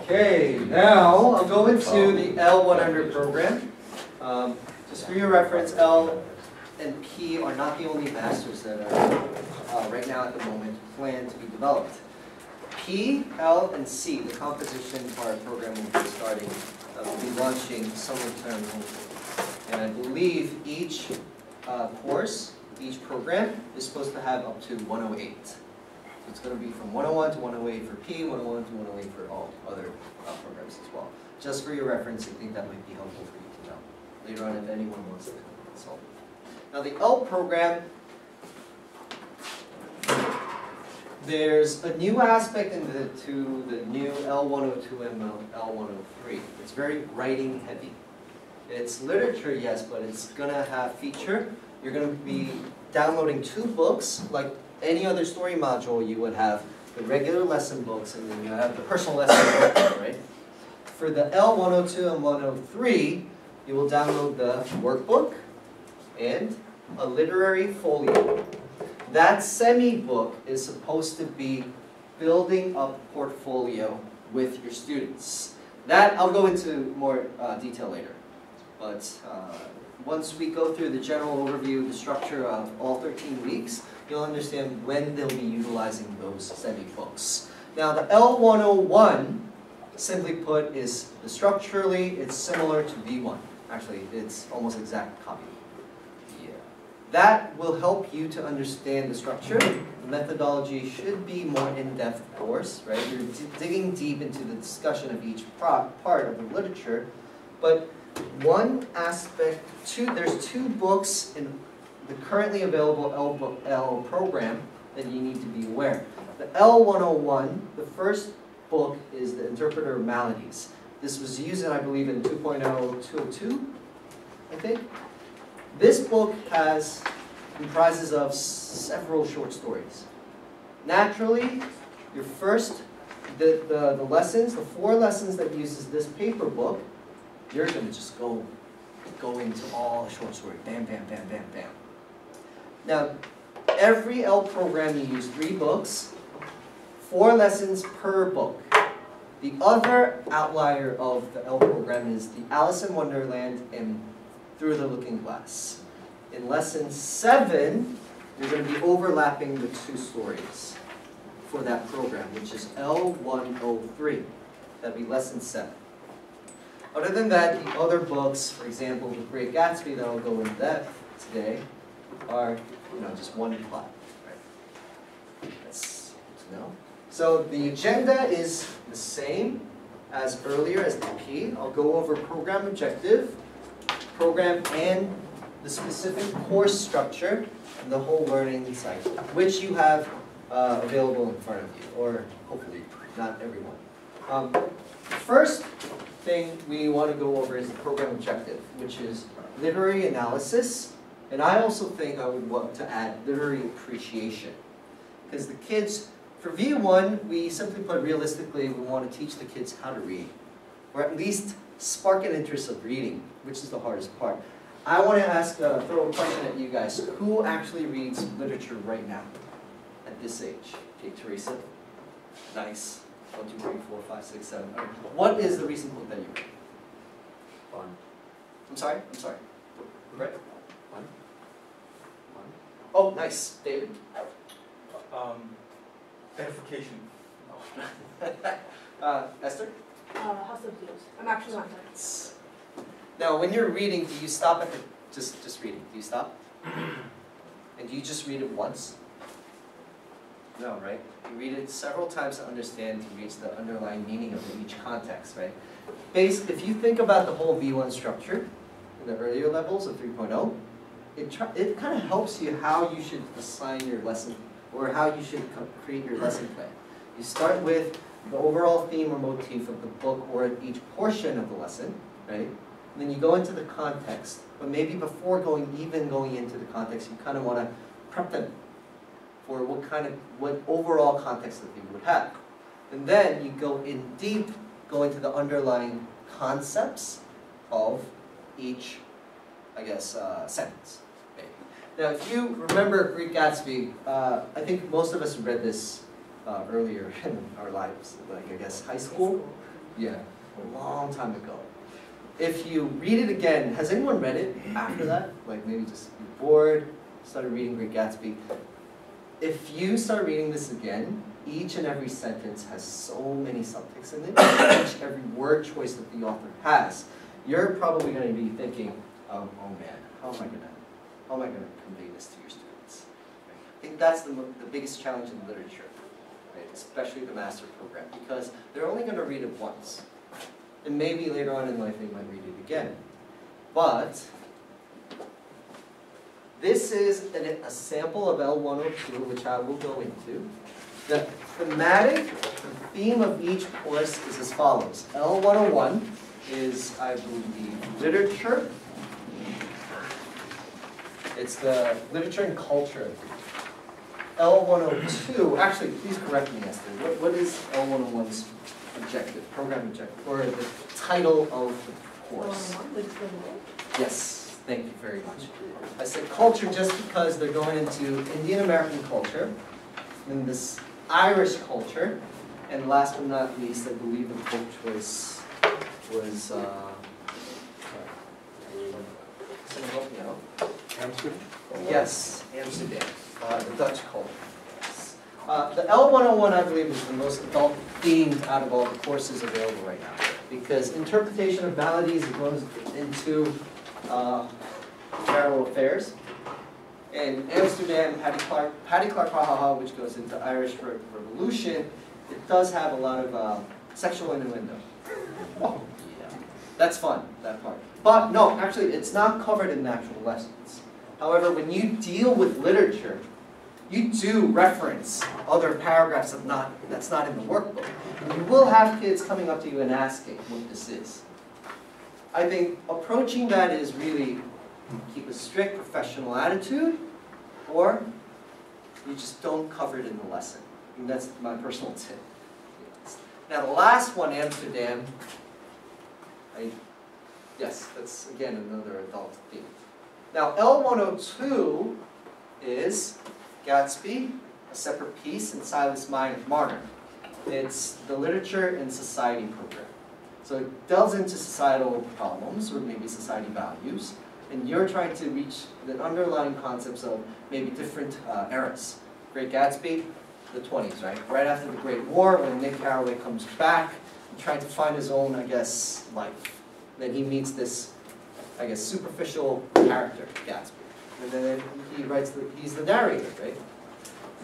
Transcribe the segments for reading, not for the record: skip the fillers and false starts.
Okay, now I'll go into the L100 program. Just for your reference, L and P are not the only masters that are right now at the moment planned to be developed. P, L, and C, the composition part program will be starting, will be launching summer term. And I believe each course, each program is supposed to have up to 108. So it's going to be from 101 to 108 for P, 101 to 108 for all other programs as well. Just for your reference, I think that might be helpful for you to know later on if anyone wants to consult. Now the L program, there's a new aspect to the new L102 and L103. It's very writing heavy. It's literature, yes, but it's going to have feature. You're going to be downloading 2 books, like any other story module. You would have the regular lesson books, and then you have the personal lesson book, right? For the L102 and 103, you will download the workbook and a literary folio. That semi-book is supposed to be building up portfolio with your students. That I'll go into more detail later. But once we go through the general overview, the structure of all 13 weeks, you'll understand when they'll be utilizing those semi-books. Now the L101, simply put, is structurally, it's similar to V1. Actually, it's almost exact copy. Yeah. That will help you to understand the structure. The methodology should be more in-depth course, right? You're digging deep into the discussion of each part of the literature, but one aspect, there's 2 books in the currently available L program that you need to be aware. The L101, the first book is the Interpreter of Maladies. This was used in, I believe, in 2.0, 202, I think. This book comprises of several short stories. Naturally, your first, the lessons, the 4 lessons that uses this paper book, you're going to just go into all short story. Bam, bam, bam, bam, bam. Now, every L program you use 3 books, 4 lessons per book. The other outlier of the L program is the Alice in Wonderland and Through the Looking Glass. In lesson 7, you're going to be overlapping the 2 stories for that program, which is L103. That'll be lesson 7. Other than that, the other books, for example, The Great Gatsby, that I'll go in depth today, are just one plot. Right? That's good to know. So the agenda is the same as earlier as the P. I'll go over program objective, program, and the specific course structure, and the whole learning cycle, which you have available in front of you, or hopefully not everyone. First thing we want to go over is the program objective, which is literary analysis, and I also think I would want to add literary appreciation, because the kids, for V1, we simply put, realistically, we want to teach the kids how to read, or at least spark an interest of reading, which is the hardest part. I want to ask, throw a question at you guys. Who actually reads literature right now, at this age? Okay, Teresa. Nice. 1, 2, 3, 4, 5, 6, 7. Okay. What is the recent book that you read? Fun. I'm sorry? Right? Fun. Oh, nice. David? Edification. Esther? House of Blues. I'm actually not done. Now, when you're reading, do you stop at the, just reading? Do you stop? And do you just read it once? No, right? You read it several times to understand, to reach the underlying meaning of each context, right? If you think about the whole V1 structure in the earlier levels of 3.0, it kind of helps you how you should assign your lesson, or how you should create your lesson plan. You start with the overall theme or motif of the book or each portion of the lesson, right? And then you go into the context, but maybe before going into the context, you kind of want to prep them for what overall context that they would have. And then you go in deep, go into the underlying concepts of each, I guess, sentence. Maybe. Now, if you remember Great Gatsby, I think most of us read this earlier in our lives, like I guess high school? Yeah, a long time ago. If you read it again, has anyone read it after that? Like maybe just you're bored, started reading Great Gatsby. If you start reading this again, each and every sentence has so many subtext in it, every word choice that the author has. You're probably going to be thinking, oh man, how am I going to convey this to your students? Right? I think that's the biggest challenge in literature, right? Especially the master program, because they're only going to read it once. And maybe later on in life they might read it again. But this is a sample of L102, which I will go into. The thematic theme of each course is as follows. L101 is, I believe, literature. It's the literature and culture. L102, actually, please correct me, Esther. What is L101's objective, program objective, or the title of the course? Yes, thank you very much. I said culture just because they're going into Indian American culture, and this Irish culture, and last but not least, I believe the book choice was, someone help me out. Amsterdam? Yes, Amsterdam, the Dutch culture. The L101, I believe, is the most adult-themed out of all the courses available right now, because Interpretation of Maladies goes into marital affairs, and Amsterdam, Paddy Clark, ha ha ha, which goes into Irish Revolution. It does have a lot of sexual innuendo. Oh, yeah. That's fun, that part. But no, actually, it's not covered in the actual lessons. However, when you deal with literature, you do reference other paragraphs that's not in the workbook. And you will have kids coming up to you and asking what this is. I think approaching that is really keep a strict professional attitude, or you just don't cover it in the lesson. And that's my personal tip. Now the last one, Amsterdam, yes, that's again another adult theme. Now L102 is Gatsby, a separate piece, and Silas Marner. It's the literature and society program. So it delves into societal problems, or maybe society values, and you're trying to reach the underlying concepts of maybe different eras. Great Gatsby, the 20s, right? Right after the Great War, when Nick Carraway comes back, and trying to find his own, I guess, life. Then he meets this, I guess, superficial character, Gatsby. And then he writes, he's the narrator, right?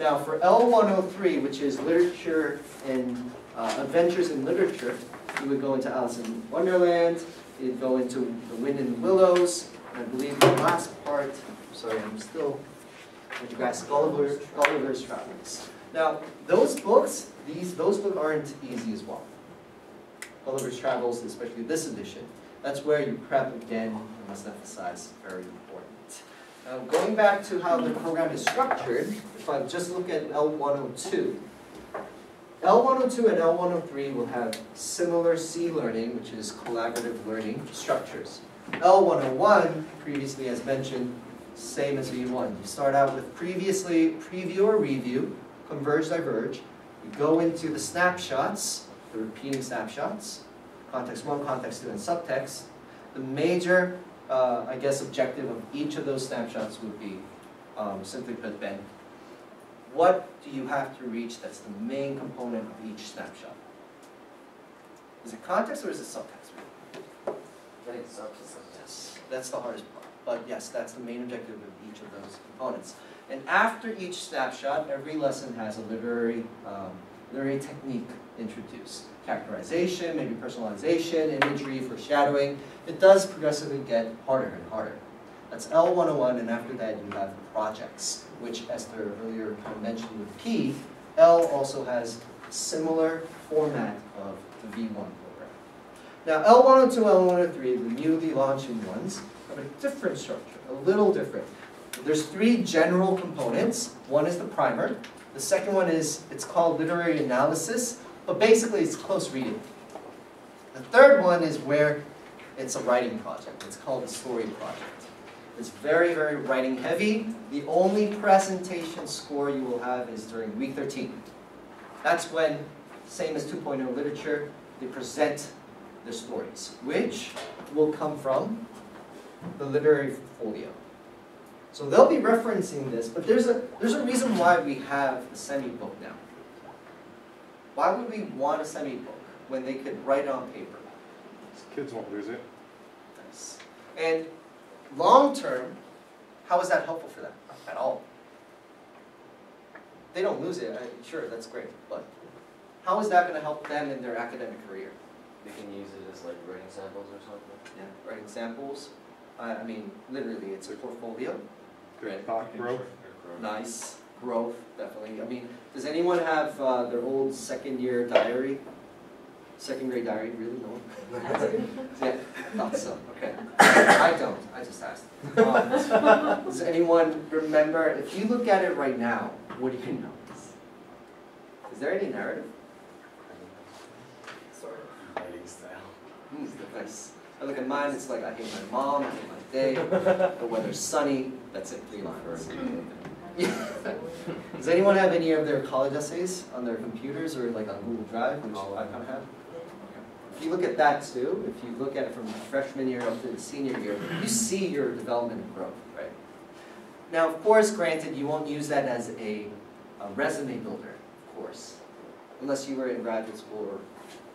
Now for L103, which is literature and adventures in literature, you would go into Alice in Wonderland, you'd go into The Wind in the Willows, and I believe the last part, sorry, I'm still going to grasp Gulliver's Travels. Now, those books, those books aren't easy as well. Gulliver's Travels, especially this edition, that's where you prep again, I must emphasize, very important. Now, going back to how the program is structured, if I just look at L102, L102 and L103 will have similar C learning, which is collaborative learning structures. L101, previously as mentioned, same as V1. You start out with preview or review, converge, diverge. You go into the snapshots, the repeating snapshots, context 1, context 2, and subtext. The major, I guess, objective of each of those snapshots would be, simply put, Ben, what do you have to reach that's the main component of each snapshot? Is it context or is it subtext? I think subtext. Yes, that's the hardest part. But yes, that's the main objective of each of those components. And after each snapshot, every lesson has a literary technique introduced. Characterization, maybe personalization, imagery, foreshadowing. It does progressively get harder and harder. That's L101, and after that you have projects, which Esther earlier kind of mentioned with P. L also has similar format of the V1 program. Now L102, L103, the newly launching ones, have a different structure, a little different. There's 3 general components. One is the primer. The second one is, it's called literary analysis, but basically it's close reading. The third one is where it's a writing project. It's called a story project. It's very, very writing heavy. The only presentation score you will have is during week 13. That's when, same as 2.0 literature, they present the stories, which will come from the literary folio. So they'll be referencing this, but there's a reason why we have a semi-book now. Why would we want a semi-book when they could write it on paper? Kids won't lose it. Nice. And long term, how is that helpful for them? At all. They don't lose it, sure, that's great, but how is that going to help them in their academic career? We can use it as like writing samples or something. Yeah, writing samples. I mean, literally, it's a portfolio. Good thought growth. Nice. Growth, definitely. I mean, does anyone have their old second-year diary? Second grade diary? Really? No one? I do. Yeah, thought so. Okay. I don't. I just asked. Does anyone remember, if you look at it right now, what do you notice? Is there any narrative? Sort of. Writing style. Nice. I look at mine, it's like, I hate my mom, I hate my day, the weather's sunny, that's it, 3 lines. Yeah. Does anyone have any of their college essays on their computers or like on Google Drive, which I kind of have? If you look at that too, if you look at it from the freshman year up to the senior year, you see your development and growth, right? Now, of course, granted, you won't use that as a resume builder, of course, unless you were in graduate school or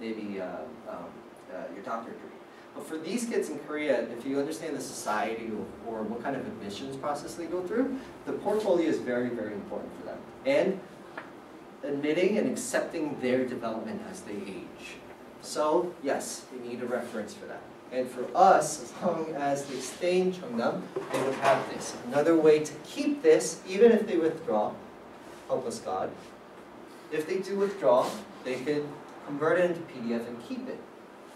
maybe your doctorate degree. But for these kids in Korea, if you understand the society or what kind of admissions process they go through, the portfolio is very, very important for them. And admitting and accepting their development as they age. So, yes, they need a reference for that. And for us, as long as they stay in Cheongdam, they would have this. Another way to keep this, even if they withdraw, help us God. If they do withdraw, they could convert it into PDF and keep it.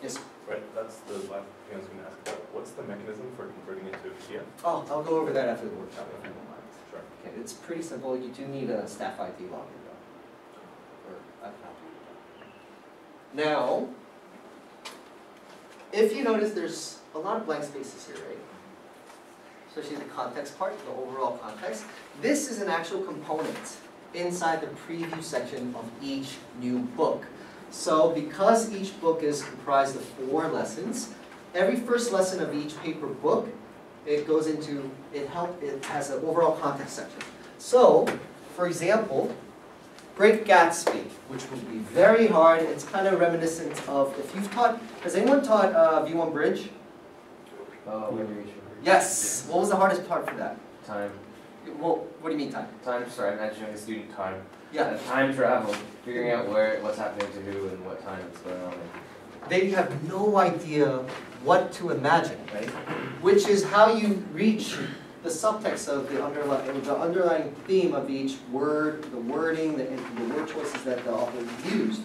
Yes? Right, that's the last thing I was going to ask about. What's the mechanism for converting it to a PDF? Oh, I'll go over that after the workshop if you don't mind. Sure. Okay, it's pretty simple. You do need a staff ID login though. Or a copy. Now, if you notice, there's a lot of blank spaces here, right? Especially the context part, the overall context. This is an actual component inside the preview section of each new book. So because each book is comprised of 4 lessons, every first lesson of each paper book, it goes into, it has an overall context section. So, for example, Great Gatsby, which would be very hard. It's kind of reminiscent of, if you've taught, has anyone taught V1 Bridge? Yes! What was the hardest part for that? Time. Well, what do you mean time? Time, sorry, I'm not showing the student time. Yeah. Time travel, figuring out what's happening to who and what time it's going on. They have no idea what to imagine, right? Which is how you reach the subtext of the underlying theme of each word, the wording, the word choices that the author used.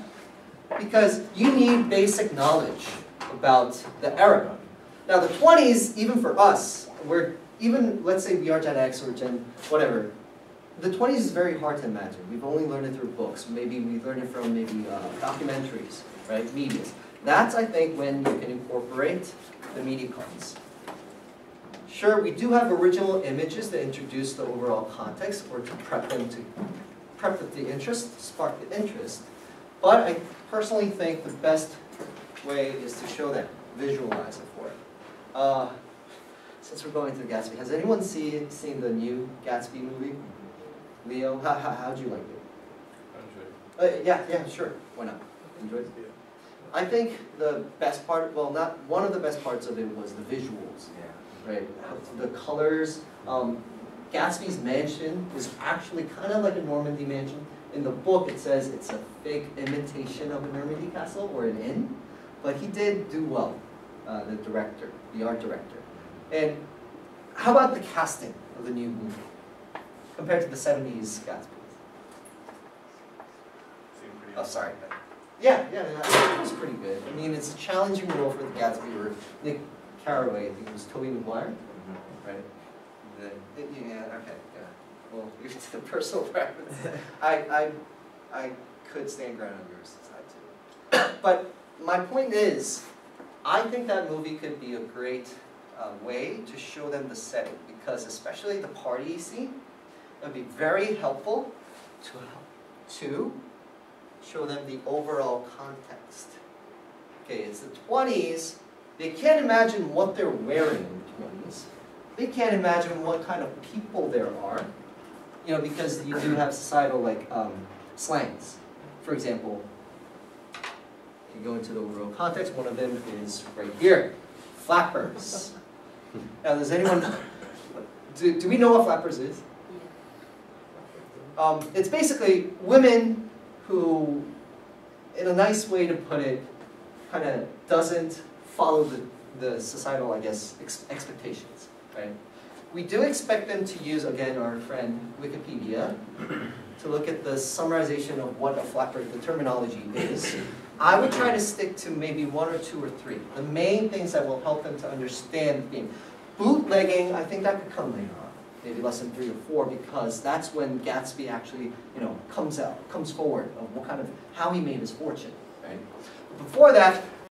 Because you need basic knowledge about the era. Now the 20s, even for us, let's say we are Gen X or Gen whatever, the 20s is very hard to imagine. We've only learned it through books. Maybe we learned it from documentaries, right? Media. That's, I think, when you can incorporate the media codes. Sure, we do have original images that introduce the overall context or to prep the interest, spark the interest. But I personally think the best way is to show that, visualize it for it. Since we're going to Gatsby, has anyone seen the new Gatsby movie? Leo, how'd you like it? Yeah, sure. Why not? Enjoyed it? I think the best part, well, not one of the best parts of it was the visuals. Yeah. Right, the colors. Gatsby's mansion is actually kind of like a Normandy mansion. In the book, it says it's a fake imitation of a Normandy castle or an inn, but he did do well. The director, the art director. And how about the casting of the new movie compared to the 70s Gatsby? Oh, sorry. Yeah, it was pretty good. I mean, it's a challenging role for the Gatsby, or Nick Carraway, I think it was Tobey Maguire, right? Well, it's the personal preference. I could stand ground on yours side too. But my point is, I think that movie could be a great way to show them the setting, because especially the party scene, it would be very helpful to show them the overall context. Okay, it's the 20s. They can't imagine what they're wearing in the 20s. They can't imagine what kind of people there are, you know, because you do have societal like slangs. For example, you go into the overall context. One of them is right here, flappers. Now, does anyone do we know what flappers is? It's basically women who, in a nice way to put it, kind of doesn't follow the societal, I guess, expectations, right? We do expect them to use, again, our friend Wikipedia to look at the summarization of what a flapper, the terminology is. I would try to stick to maybe 1 or 2 or 3. The main things that will help them to understand the theme. Bootlegging, I think that could come later on, maybe lesson 3 or 4, because that's when Gatsby actually, comes forward of what kind of, how he made his fortune, right? But before that,